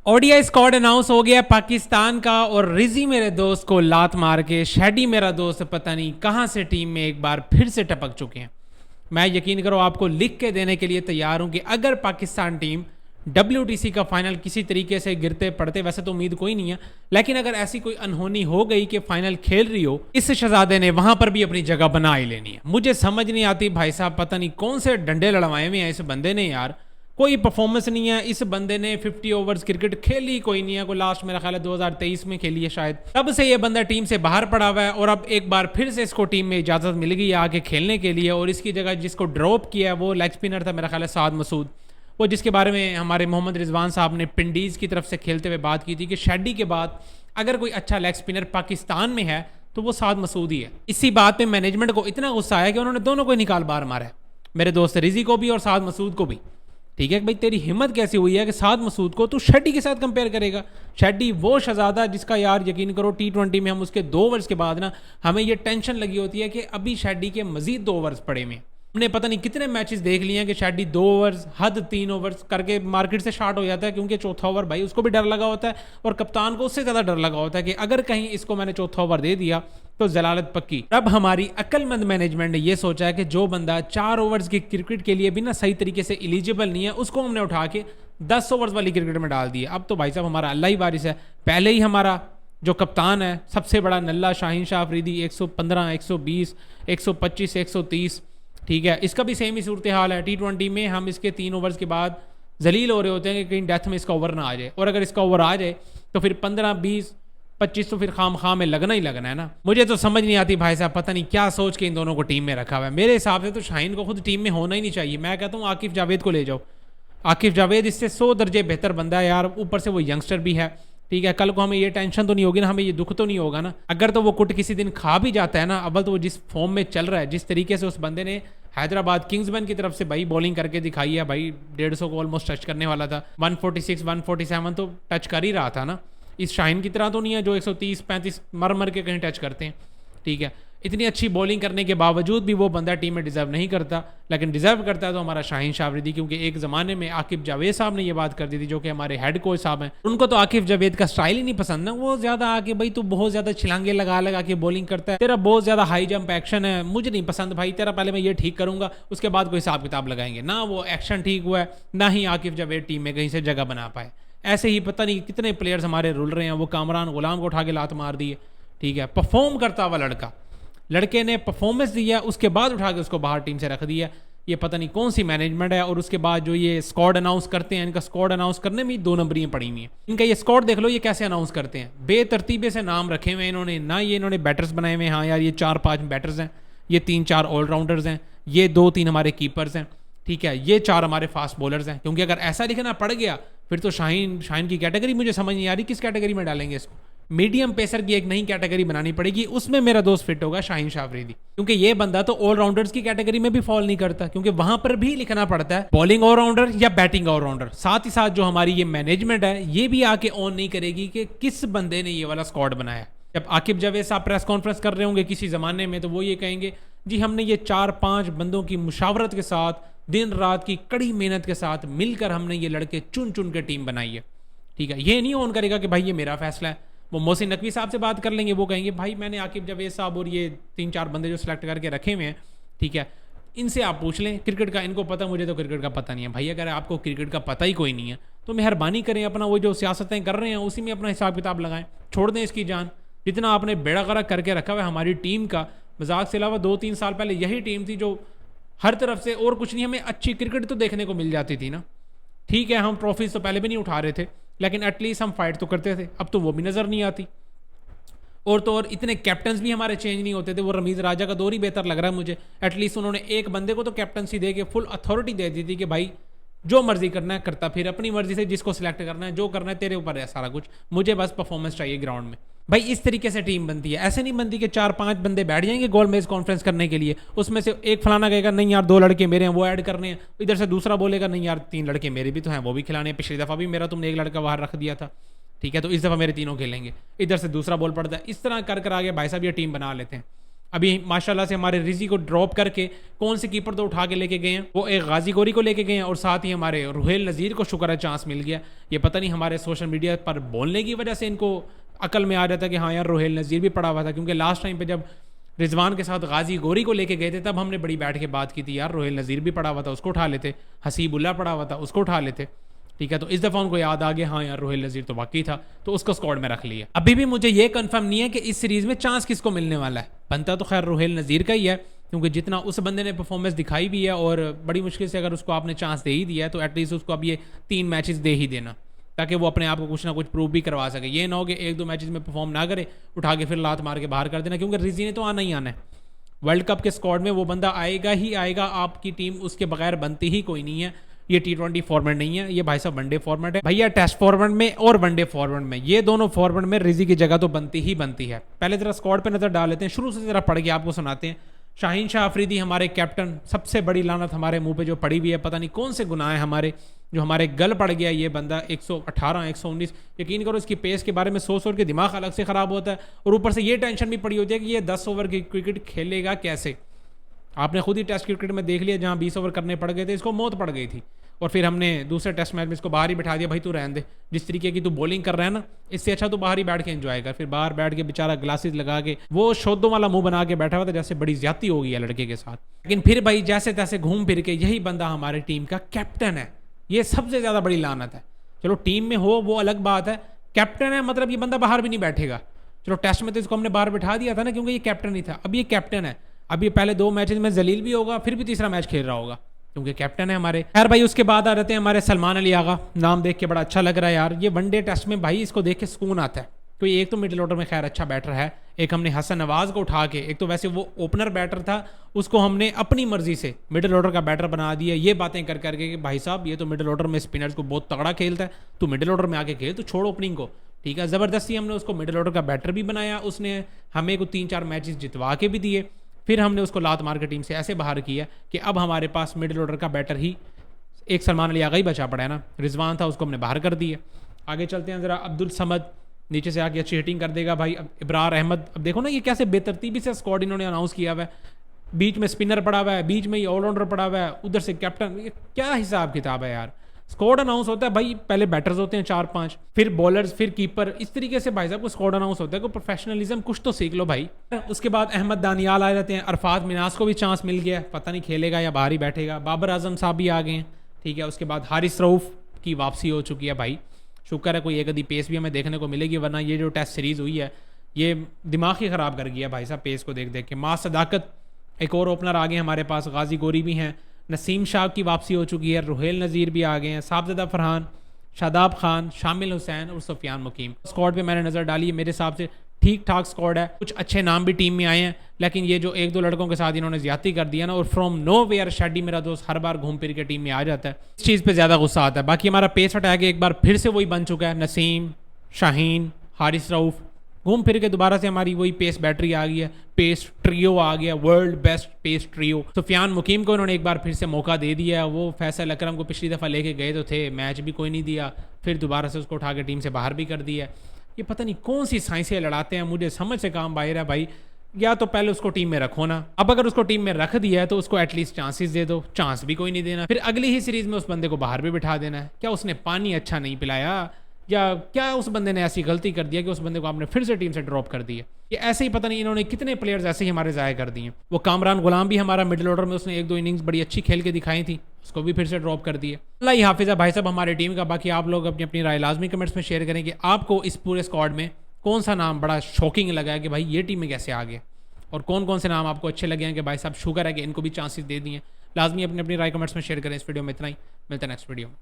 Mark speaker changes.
Speaker 1: ODI squad announce हो गया पाकिस्तान का और रिजी मेरे दोस्त को लात मार के शैडी मेरा दोस्त पता नहीं कहां से टीम में एक बार फिर से टपक चुके हैं। मैं यकीन करो आपको लिख के देने के लिए तैयार हूं कि अगर पाकिस्तान टीम WTC का फाइनल किसी तरीके से गिरते पड़ते, वैसे तो उम्मीद कोई नहीं है, लेकिन अगर ऐसी कोई अनहोनी हो गई कि फाइनल खेल रही हो, इस शहजादे ने वहां पर भी अपनी जगह बना ही लेनी है। मुझे समझ नहीं आती भाई साहब, पता नहीं कौन से डंडे लड़वाए हुए हैं इस बंदे ने यार। कोई परफॉर्मेंस नहीं है इस बंदे ने। 50 ओवर्स क्रिकेट खेली कोई नहीं है, कोई लास्ट मेरा ख्याल है 2023 में खेली है शायद, तब से ये बंदा टीम से बाहर पड़ा हुआ है। और अब एक बार फिर से इसको टीम में इजाजत मिल गई है आगे खेलने के लिए, और इसकी जगह जिसको ड्रॉप किया है वो लेग स्पिनर था मेरा ख्याल है साद मसूद, वो जिसके बारे में हमारे मोहम्मद रिजवान साहब ने पिंडीज की तरफ से खेलते हुए बात की थी कि शेड्डी के बाद अगर कोई अच्छा लेग स्पिनर पाकिस्तान में है तो वो साद मसूद ही है। इसी बात पे मैनेजमेंट को इतना गुस्सा आया कि उन्होंने दोनों को निकाल बाहर मारा है, मेरे दोस्त रिजी को भी और साद मसूद को भी। ठीक है भाई, तेरी हिम्मत कैसी हुई है कि साद मसूद को तू शेड्डी के साथ कंपेयर करेगा? शेड्डी वो शहजादा जिसका यार यकीन करो T20 में हम उसके 2 ओवर्स के बाद ना हमें ये टेंशन लगी होती है कि अभी शेड्डी के मजीद 2 ओवर्स पड़े में। हमने पता नहीं कितने मैचेस देख लिए हैं कि शेड्डी 2 ओवर्स हद 3 ओवर्स करके मार्केट से शार्ट हो जाता है, क्योंकि चौथा ओवर भाई उसको भी डर लगा होता है और कप्तान को उससे ज़्यादा डर लगा होता है कि अगर कहीं इसको मैंने चौथा ओवर दे दिया तो जलालत पक्की। अब हमारी अक्लमंद मैनेजमेंट ने यह सोचा है कि जो बंदा 4 ओवर्स की क्रिकेट के लिए भी ना सही तरीके से एलिजिबल नहीं है उसको हमने उठा के 10 ओवर्स वाली क्रिकेट में डाल दिया। अब तो भाई साहब हमारा अल्लाह ही वारिस है। पहले ही हमारा जो कप्तान है सबसे बड़ा नल्ला शाहीन शाह अफरीदी 115, 120, 125, 130, ठीक है, इसका भी सेम ही सूरत हाल है। T20 में हम इसके 3 ओवर्स के बाद जलील हो रहे होते हैं कि कहीं डेथ में इसका ओवर ना आ जाए, और अगर इसका ओवर आ जाए तो फिर 15, 20, 25 तो फिर खाम खाम में लगना ही लगना है ना। मुझे तो समझ नहीं आती भाई साहब, पता नहीं क्या सोच के इन दोनों को टीम में रखा हुआ है। मेरे हिसाब से तो शाहीन को खुद टीम में होना ही नहीं चाहिए। मैं कहता हूँ आकिफ जावेद को ले जाओ। आकिफ जावेद इससे 100 दर्जे बेहतर बंदा है यार, ऊपर से वो यंगस्टर भी है। ठीक है, कल को हमें ये टेंशन तो नहीं होगी ना, हमें ये दुख तो नहीं होगा ना। अगर तो वो कुट किसी दिन खा भी जाता है ना, अव्वल तो वो जिस फॉर्म में चल रहा है, जिस तरीके से उस बंदे ने हैदराबाद किंग्समैन की तरफ से भाई बॉलिंग करके दिखाई है, भाई 150 को ऑलमोस्ट टच करने वाला था। 146, 147 तो टच कर ही रहा था ना। इस शाहीन की तरह तो नहीं है जो 130, 35 मर मर के कहीं टच करते हैं। ठीक है, इतनी अच्छी बॉलिंग करने के बावजूद भी वो बंदा टीम में डिजर्व नहीं करता, लेकिन डिजर्व करता है तो हमारा शाहीन शाह अफरीदी, क्योंकि एक ज़माने में आकिफ जावेद साहब ने ये बात कर दी थी, जो कि हमारे हेड कोच साहब हैं। उनको तो आकिफ जावेद का स्टाइल ही नहीं पसंद ना। वो ज़्यादा आके भाई तू बहुत ज़्यादा छिलांगे लगा लगा के बॉलिंग करता है, तेरा बहुत ज़्यादा हाई जंप एक्शन है, मुझे नहीं पसंद भाई। तेरा पहले मैं ये ठीक करूँगा उसके बाद कोई हिसाब किताब लगाएंगे ना। वो एक्शन ठीक हुआ है ना ही आकिफ जावेद टीम में कहीं से जगह बना पाए। ऐसे ही पता नहीं कितने प्लेयर्स हमारे रुल रहे हैं। वो कामरान गुलाम को उठा के लात मार दी है। ठीक है, परफॉर्म करता हुआ लड़के ने परफॉर्मेंस दिया, उसके बाद उठा के उसको बाहर टीम से रख दिया। ये पता नहीं कौन सी मैनेजमेंट है। और उसके बाद जो ये स्क्वाड अनाउंस करते हैं, इनका स्क्वाड अनाउंस करने में 2 नंबरियाँ पड़ी हुई हैं। इनका ये स्क्वाड देख लो, ये कैसे अनाउंस करते हैं, बेतरतीबे से नाम रखे हुए हैं इन्होंने ना। ये इन्होंने बैटर्स बनाए हुए हैं, हाँ यार ये 4-5 बैटर्स हैं, ये 3-4 ऑलराउंडर्स हैं, ये 2-3 हमारे कीपर्स हैं, ठीक है, ये 4 हमारे फास्ट बॉलर्स हैं। क्योंकि अगर ऐसा लिखना पड़ गया फिर तो शाहीन की कैटेगरी मुझे समझ नहीं आ रही किस कैटेगरी में डालेंगे इसको। मीडियम पेसर की एक नई कैटेगरी बनानी पड़ेगी, उसमें मेरा दोस्त फिट होगा शाहीन शाह अफरीदी, क्योंकि ये बंदा तो ऑलराउंडर्स की कैटेगरी में भी फॉल नहीं करता, क्योंकि वहां पर भी लिखना पड़ता है बॉलिंग ऑलराउंडर या बैटिंग ऑलराउंडर। साथ ही साथ जो हमारी ये मैनेजमेंट है ये भी आके ऑन नहीं करेगी कि किस बंदे ने ये वाला स्क्वाड बनाया। जब आकिब जावेद साहब प्रेस कॉन्फ्रेंस कर रहे होंगे किसी जमाने में, तो वो ये कहेंगे जी हमने ये 4-5 बंदों की मुशावरत के साथ, दिन रात की कड़ी मेहनत के साथ मिलकर हमने ये लड़के चुन चुन के टीम बनाई है। ठीक है, ये नहीं ऑन करेगा कि भाई ये मेरा फैसला है। वो मोहसिन नकवी साहब से बात कर लेंगे, वो कहेंगे भाई मैंने आकिब जावेद साहब और ये 3-4 बंदे जो सिलेक्ट करके रखे हुए हैं, ठीक है, इनसे आप पूछ लें क्रिकेट का, इनको पता, मुझे तो क्रिकेट का पता नहीं है भाई। अगर आपको क्रिकेट का पता ही कोई नहीं है तो मेहरबानी करें अपना वो जो सियासतें कर रहे हैं उसी में अपना हिसाब किताब लगाएं, छोड़ दें इसकी जान। जितना आपने बेड़ा गर्क करके रखा हुआ है हमारी टीम का, मजाक से अलावा 2-3 साल पहले यही टीम थी जो हर तरफ से और कुछ नहीं, हमें अच्छी क्रिकेट तो देखने को मिल जाती थी ना। ठीक है, हम ट्रॉफीज तो पहले भी नहीं उठा रहे थे, लेकिन एटलीस्ट हम फाइट तो करते थे। अब तो वो भी नज़र नहीं आती। और तो और इतने कैप्टन्स भी हमारे चेंज नहीं होते थे। वो रमीज़ राजा का दौर ही बेहतर लग रहा है मुझे। एटलीस्ट उन्होंने एक बंदे को तो कैप्टनसी दे के फुल अथॉरिटी दे दी थी कि भाई जो मर्जी करना है करता, फिर अपनी मर्जी से जिसको सिलेक्ट करना है, जो करना है तेरे ऊपर है सारा कुछ, मुझे बस परफॉर्मेंस चाहिए ग्राउंड में। भाई इस तरीके से टीम बनती है, ऐसे नहीं बनती कि 4-5 बंदे बैठ जाएंगे गोल मेज कॉन्फ्रेंस करने के लिए, उसमें से एक फलाना कहेगा नहीं यार 2 लड़के मेरे हैं वो ऐड करने हैं, इधर से दूसरा बोलेगा नहीं यार 3 लड़के मेरे भी तो हैं वो भी खिलाने हैं, पिछली दफ़ा भी मेरा तुमने 1 लड़का बाहर रख दिया था, ठीक है, तो इस दफ़ा मेरे तीनों खेलेंगे, इधर से दूसरा बॉल पड़ता है। इस तरह कर कर आगे भाई साहब ये टीम बना लेते हैं। अभी माशाल्लाह से हमारे रिजी को ड्रॉप करके कौन से कीपर तो उठा के लेके गए हैं, वो एक गाजी गोरी को लेके गए हैं और साथ ही हमारे रुहेल नज़ीर को शुक्र है चांस मिल गया। ये पता नहीं हमारे सोशल मीडिया पर बोलने की वजह से इनको अकल में आ जाता है कि हाँ यार रुहेल नज़ीर भी पड़ा हुआ था, क्योंकि लास्ट टाइम पे जब रिजवान के साथ गाजी गोरी को लेके गए थे तब हमने बड़ी बैठ के बात की थी यार रुहेल नज़ीर भी पड़ा हुआ था उसको उठा लेते, हसीबुल्ला पड़ा हुआ था उसको उठा लेते, ठीक है। तो इस दफ़ा उनको याद आ गया हाँ यार रुहेल नज़ीर तो वाकई था, तो उसको स्क्वाड में रख लिया। अभी भी मुझे ये कंफर्म नहीं है कि इस सीरीज़ में चांस किसको मिलने वाला है, बनता तो खैर रुहेल नज़ीर का ही है, क्योंकि जितना उस बंदे ने परफॉर्मेंस दिखाई भी है और बड़ी मुश्किल से अगर उसको आपने चांस दे ही दिया है तो एटलीस्ट उसको अब ये 3 मैचेस दे ही देना, ताकि वो अपने आप को कुछ ना कुछ प्रूव भी करवा सके। ये ना हो कि 1-2 मैचेस में परफॉर्म ना करे, उठा के फिर लात मार के बाहर कर देना, क्योंकि रिजी ने तो आना ही आना है। वर्ल्ड कप के स्क्वाड में वो बंदा आएगा ही आएगा, आपकी टीम उसके बगैर बनती ही कोई नहीं है। ये T20 फॉर्मेट नहीं है, ये भाई साहब वनडे फॉर्मेट है भैया, टेस्ट फॉर्मेट में और वनडे फॉर्मेट में, ये दोनों फॉर्मेट में रिजी की जगह तो बनती ही बनती है। पहले जरा स्क्वाड पे नजर डाल लेते हैं, शुरू से जरा पढ़ के आपको सुनाते हैं। शाहीन शाह अफरीदी हमारे कैप्टन, सबसे बड़ी लानत हमारे मुंह पे जो पड़ी हुई है, पता नहीं कौन से गुनाह है हमारे, जो हमारे गल पड़ गया ये बंदा। 118 119, यकीन करो इसकी पेस के बारे में सोच के दिमाग अलग से ख़राब होता है, और ऊपर से ये टेंशन भी पड़ी होती है कि ये 10 ओवर की क्रिकेट खेलेगा कैसे। आपने खुद ही टेस्ट क्रिकेट में देख लिया, जहाँ 20 ओवर करने पड़ गए थे इसको मौत पड़ गई थी, और फिर हमने दूसरे टेस्ट मैच में इसको बाहर ही बैठा दिया, भाई तू रहने दे, जिस तरीके की तू बॉलिंग कर रहा है ना, इससे अच्छा तो बाहर ही बैठ के एंजॉय कर। फिर बाहर बैठ के बेचारा ग्लासेस लगा के वो शोधों वाला मुंह बना के बैठा हुआ था, जैसे बड़ी ज्यादती हो गई है लड़के के साथ। लेकिन फिर भाई जैसे तैसे घूम फिर के यही बंदा हमारी टीम का कैप्टन है, ये सबसे ज्यादा बड़ी लानत है। चलो टीम में हो वो अलग बात है, कैप्टन है मतलब ये बंदा बाहर भी नहीं बैठेगा। चलो टेस्ट में तो इसको हमने बाहर बैठा दिया था ना, क्योंकि ये कैप्टन ही था, अब ये कैप्टन है, अब ये पहले 2 मैचेस में जलील भी होगा, फिर भी तीसरा मैच खेल रहा होगा, क्योंकि कैप्टन है हमारे। खैर भाई उसके बाद आ जाते हैं हमारे सलमान अली आगा, नाम देख के बड़ा अच्छा लग रहा है यार, ये वनडे टेस्ट में भाई इसको देख के सुकून आता है। कोई एक तो मिडिल ऑर्डर में खैर अच्छा बैटर है, एक हमने हसन नवाज को उठा के, एक तो वैसे वो ओपनर बैटर था, उसको हमने अपनी मर्जी से मिडिल ऑर्डर का बैटर बना दिया, ये बातें कर करके कि भाई साहब ये तो मिडिल ऑर्डर में स्पिनर्स को बहुत तगड़ा खेलता है, तू मिडिल ऑर्डर में आके खेल, तो छोड़ ओपनिंग को, ठीक है। ज़बरदस्ती हमने उसको मिडिल ऑर्डर का बैटर भी बनाया, उसने हमें को 3-4 मैचेस जितवा के भी दिए, फिर हमने उसको लात मार के टीम से ऐसे बाहर किया कि अब हमारे पास मिडिल ऑर्डर का बैटर ही एक सलमान अली आगा ही बचा पड़ा है ना, रिजवान था उसको हमने बाहर कर दिया। आगे चलते हैं ज़रा, अब्दुल समद नीचे से आके अच्छी हिटिंग कर देगा भाई। अब इब्रार अहमद, अब देखो ना ये कैसे बेतरतीबी से स्क्वाड इन्होंने अनाउंस किया हुआ है, बीच में स्पिनर पड़ा हुआ है, बीच में ही ऑलराउंडर पड़ा हुआ है, उधर से कैप्टन, ये क्या हिसाब किताब है यार। स्क्वाड अनाउंस होता है भाई, पहले बैटर्स होते हैं 4-5, फिर बॉलर्स, फिर कीपर, इस तरीके से भाई साहब को स्क्वाड अनाउंस होता है। कोई प्रोफेशनलिज्म कुछ तो सीख लो भाई। उसके बाद अहमद दानियाल आ जाते हैं, अरफात मिनास को भी चांस मिल गया, पता नहीं खेलेगा या बाहर ही बैठेगा। बाबर आजम साहब भी आ गए हैं, ठीक है। उसके बाद हारिस रऊफ की वापसी हो चुकी है भाई, शुक्र है कोई एक आधी पेस भी हमें देखने को मिलेगी, वरना ये जो टेस्ट सीरीज़ हुई है ये दिमाग ही ख़राब कर गया भाई साहब पेस को देख देख के। माँ सदाकत एक और ओपनर आ गए हमारे पास, गाजी गोरी भी हैं, नसीम शाह की वापसी हो चुकी है, रुहेल नज़ीर भी आ गए हैं, साहबज़दा फरहान, शादाब खान, शामिल हुसैन और सुफियान मुकीम। स्क्वाड पे मैंने नज़र डाली है, मेरे हिसाब से ठीक ठाक स्क्वाड है, कुछ अच्छे नाम भी टीम में आए हैं, लेकिन ये जो 1-2 लड़कों के साथ इन्होंने ज्यादती कर दिया ना, और फ्रॉम नो वेयर शेडी मेरा दोस्त हर बार घूम फिर के टीम में आ जाता है, इस चीज़ पे ज़्यादा गुस्सा आता है। बाकी हमारा पेस अटैक एक बार फिर से वही बन चुका है, नसीम, शाहीन, हारिस रऊफ, घूम फिर के दोबारा से हमारी वही पेस बैटरी आ गई है, पेस ट्रियो आ गया, world best pace trio. Sufiyan Muqeem को इन्होंने एक बार फिर से मौका दे दिया है, वो फैसल अकरम को पिछली दफ़ा लेके गए तो थे, मैच भी कोई नहीं दिया, फिर दोबारा से उसको उठा के टीम से बाहर भी कर दिया। ये पता नहीं कौन सी साइंसें लड़ाते हैं, मुझे समझ से काम बाहर है भाई। या तो पहले उसको टीम में रखो ना, अब अगर उसको टीम में रख दिया है तो उसको एटलीस्ट चांसेस दे दो, चांस भी कोई नहीं देना, फिर अगली ही सीरीज में उस बंदे को बाहर भी बिठा देना है। क्या उसने पानी अच्छा नहीं पिलाया, या क्या उस बंदे ने ऐसी गलती कर दिया कि उस बंदे को आपने फिर से टीम से ड्रॉप कर दिया। ये ऐसे ही पता नहीं इन्होंने कितने प्लेयर्स ऐसे ही हमारे ज़ाया कर दिए। वो कामरान गुलाम भी हमारा मिडिल ऑर्डर में उसने 1-2 इनिंग्स बड़ी अच्छी खेल के दिखाई थी, उसको भी फिर से ड्रॉप कर दिया। अल्लाह ही हाफिज़ है भाई साहब हमारी टीम का। बाकी आप लोग अपनी अपनी राय लाजमी कमेंट्स में शेयर करें कि आपको इस पूरे स्क्वाड में कौन सा नाम बड़ा शॉकिंग लगा है कि भाई ये टीम में कैसे आ गया, और कौन कौन से नाम आपको अच्छे लगे हैं कि भाई साहब शुक्र है कि इनको भी चांसेस दे दिए। लाजमी अपनी अपनी राय कमेंट्स में शेयर करें। इस वीडियो में इतना ही, मिलते हैं नेक्स्ट वीडियो में।